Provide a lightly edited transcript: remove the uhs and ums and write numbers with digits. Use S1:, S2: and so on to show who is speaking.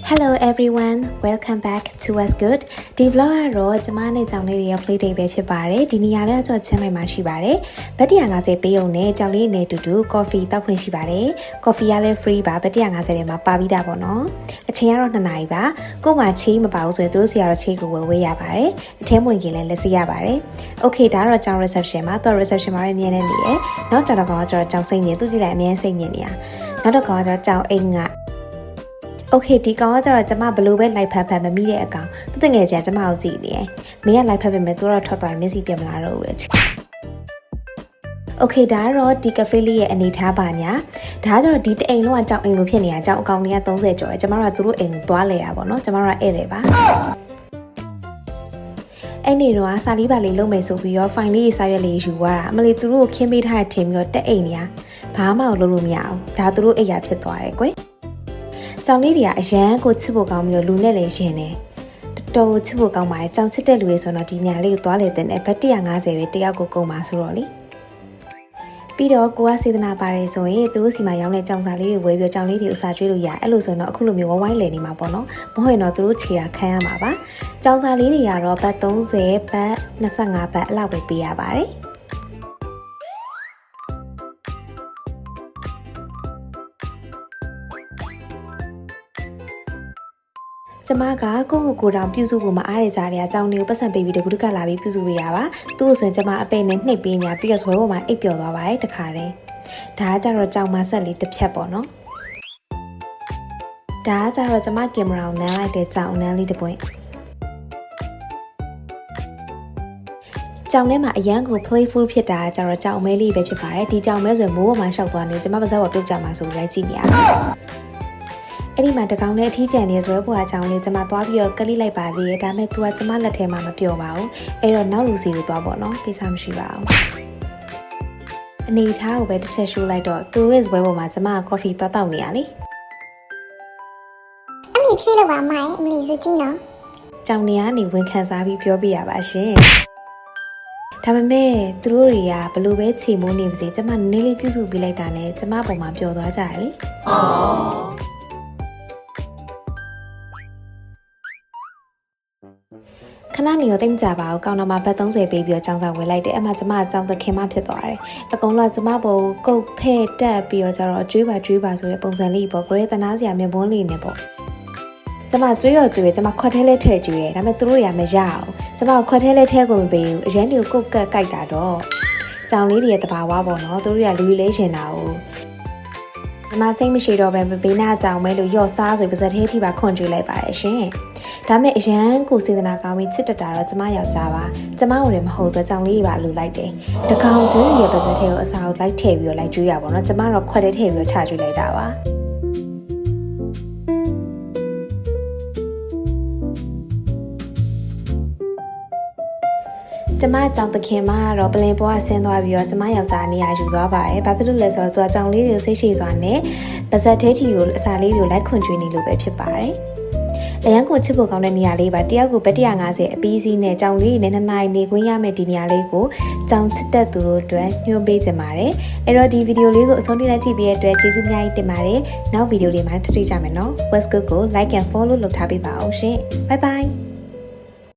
S1: Hello everyone, welcome back to What's Good. ဒီ vlog ကတော့ကျမနဲ့ကြောင်လေးတွေရဲ့ play date ပဲဖြစ်ပါတယ်။ဒီနေရာလေးကတော့ချင်းမိုင်မှာရှိပါတယ်။ဘတ်150ပေးုံနဲ့ကြောင်လေးနဲ့တူတူ coffee တောက်ခွင့်ရှိပါတယ်။ coffee ကလည်း free ပါဘတ်150ထဲမှာပါပြီးသားပေါ့နော်။အချိန်ကတော့2နာရီပါ။ကို့မှာချေးမပါဘူးဆိုရင်တို့စီကတော့ချေးကိုဝယ်ရပါတယ်။အထဲဝင်ရင်လည်းလက်စီရပါတယ်။ Okay ဒါကတော့ကြောင် reception မှာတော့ reception မှာပဲအမြဲတမ်းနေရ။နောက်တော့ကတော့ကျွန်တော်ကြောင်စိတ်ညင်သူကြည့်လိုက်အမြဲစိတ်ညင်နေရ။နောက်တော့ကတော့ကြောင်အိမ်ကOkay ဒီကောင်ကကျတော့ကျမဘလို့ပဲလိုက်ဖတ်မမိတဲ့အကောင်သူတငယ်ချင်းကျမကိုကြည့်နေတယ်။မင်းကလိုက်ဖတ်ပေမဲ့သူတော့ထွက်သွားရင်မင်းစီပြန်မလာတော့ဘူးလေ။ Okay ဒါကတော့ဒီ cafe လေးရဲ့အနေထားပါညာ။ဒါကကျတော့ဒီတအိမ်လုံးကကြောင်အိမ်လိုဖြစ်နေတာကြောင်အကောင်တွေက30ကျော်တယ်။ကျမတို့ကသူတို့အိမ်ကိုသွားလဲရပါတော့။ကျမတို့ကဧည့်သည်ပါ။အဲ့နေတော့စာလေးပါလေးလုံးမယ်ဆိုပြီးတော့ file လေးစာရွက်လေးယူသွားတာအမလေးသူတို့ကိုခင်းပေးထားတဲ့ထင်ပြီးတော့တက်အိမ်နေရဘာမှလုပ်လို့မရအောင်။ဒါသူတို့အိမ်ရဖြစ်သွားတယ်ကွယ်။ကြောင်လေးတွေကအရန်ကိုချစ်ဖို့ကောင်းပြီးတော့လူနဲ့လည်းရင်တယ်တော်တော်ချစ်ဖို့ကောင်းပါတယ်ကြောင်ချစ်တဲ့လူတွေဆိုတော့ဒီညာလေးကိုသွားလေတဲ့နဲ့ဘတ်150ပဲတယောက်ကိုကုန်ပါဆိုတော့လေပြီးတော့ကိုကစေတနာပါတယ်ဆိုရင်သူတို့စီမှာရောင်းတဲ့ကြောင်စာလေးတွေဝယ်ပြီးကြောင်လေးတွေအစာကျွေးလို့ရအဲ့လိုဆိုတော့အခုလိုမျိုးဝိုင်းလည်နေမှာပေါ့နော်မဟုတ်ရင်တော့သူတို့ခြေတာခံရမှာပါကြောင်စာလေးတွေကတော့ဘတ်30ဘတ်25ဘတ်အဲ့လောက်ပဲပေးရပါတယ်ကျမကကိုတောင်ပြုစုဖို့မအားရကြတဲ့အကြောင်းလေးကိုပတ်စံပေးပြီးတကူတကလာပြီးပြုစုပေးရပါသူ့ကိုဆိုရင်ကျမအပိတ်နဲ့နှိပ်ပေးညာပြီးတော့ဇွဲပေါ်မှာအိပ်ပျော်သွားပါတယ်တခါတည်းဒါကကြတော့ကြောင်မဆက်လေးတစ်ဖြတ်ပေါ့နော်ဒါကကြတော့ကျမကင်မရာကိုနမ်းလိုက်တဲ့ကြောင်နမ်းလေးတစ်ပွင့်ကြောင်ထဲမှာအရန်ကို playful ဖြစ်တာကြတော့ကြောင်မဲလေးပဲဖြစ်ပါတယ်ဒီကြောင်မဲဆိုရင်မိုးပေါ်မှာရှောက်သွားနေကျမပါဇက်ပေါ်ပြုတ်ကြမှာဆိုလိုက်ကြည့်နေရအဲ့ဒီမှာတကောင်နဲ့အထီးကျန်နေဇွဲပွားချောင်းလေးကျမသွားပြီးတော့ကလိလိုက်ပါလေဒါပေမဲ့ तू ကကျမလက်ထဲမှာမပြောပါဘူးအဲ့တော့နောက်လူစီကိုသွားပေါ့နော်ကိစ္စမရှိပါဘူးအနေထားကိုပဲတစ်ချက်ရှိုးလိုက်တော့သူတို့ရဲ့ဇွဲပေါ်မှာကျမက coffee သွားတောက်နေရလေ
S2: အမေဖြေးလို့ပါမိုင်အမလီစုကြည့်နော်
S1: ကြောင်နေကနေဝင်ခံစားပြီးပြောပြရပါရှင်ဒါပေမဲ့သူတို့တွေကဘလို့ပဲချိန်မိုးနေပါစေကျမနည်းနည်းလေးပြုစုပေးလိုက်တာနဲ့ကျမပုံမှာပျော်သွားကြတယ်လေခဏနေရောတိတ်မကြပါဘူးကောင်တော်မှာဘတ်30ပေးပြီးတော့ကြောင်စာဝယ်လိုက်တယ်အမှကျမအကြောင်သခင်မဖြစ်သွားတယ်အကုန်လုံးကကျမဘုံကုတ်ဖဲ့တက်ပြီးတော့ကျတော့ကျွေးပါဆိုတဲ့ပုံစံလေးပေါ့ကိုယ်ရဲ့တနာစရာမျက်ပွန်းလေးနဲ့ပေါ့ကျမကျွေးတော့ကျွေးကျမခွက်ထဲလဲထည့်ကျွေးတယ်ဒါပေမဲ့သူတို့တွေကမရအောင်ကျမခွက်ထဲလဲထည့်ကိုမပေးဘူးအရန်တွေကိုကုတ်ကတ်ကြိုက်တာတော့ကြောင်လေးတွေရဲ့တဘာဝပေါ့နော်သူတို့တွေကလူကြီးလေးရှင်တာကိုကျမစိတ်မရှိတော့ပဲဘေးနာကြောင်မဲလို့ရော့စားဆိုပါစက်သေးထိပါခွန်ကျွေးလိုက်ပါတယ်ရှင်ဒါမဲ့အရန်ကိုစေတနာကောင်းပြီးချစ်တတ်တာတော့ကျမယောက်ျားပါကျမတို့လည်းမဟုတ်တော့ကြောင်လေးပါလူလိုက်တယ်တကောင်ချင်းစီရဲ့ပါစက်သေးကိုအစာကိုလိုက်ထည့်ပြီးတော့လိုက်ကျွေးရပါတော့ကျမတော့ခွက်ထဲထည့်ပြီးတော့ချကျွေးလိုက်တာပါကျမကြောင်သခင်မကတော့ပလင်ပေါ်ကဆင်းသွားပြီးတော့ကျမယောက်ျားနေရာယူသွားပါတယ်။ဘာဖြစ်လို့လဲဆိုတော့သူကကြောင်လေးတွေကိုစိတ်ရှိစွာနဲ့ပါဇက်သေးချီကိုအစာလေးတွေကိုလိုက်ခွန်ကျွေးနေလို့ပဲဖြစ်ပါတယ်။အရန်ကိုချစ်ဖို့ကောင်းတဲ့နေရာလေးပါတယောက်ကိုဘတ်150အပီးစီးနဲ့ကြောင်လေးနဲ့2နိုင်နေခွင့်ရမယ့်ဒီနေရာလေးကိုကြောင်ချစ်တဲ့သူတို့အတွက်ညွှန်ပေးကြပါတယ်။အဲ့တော့ဒီဗီဒီယိုလေးကိုအဆုံးထိလိုက်ကြည့်ပြီးတဲ့အတွက်ကျေးဇူးအများကြီးတင်ပါတယ်။နောက်ဗီဒီယိုလေးမှာထပ်တွေ့ကြမယ်နော်။ What's Good ကို like and follow လုပ်ထားပေးပါအောင်ရှင်။ Bye bye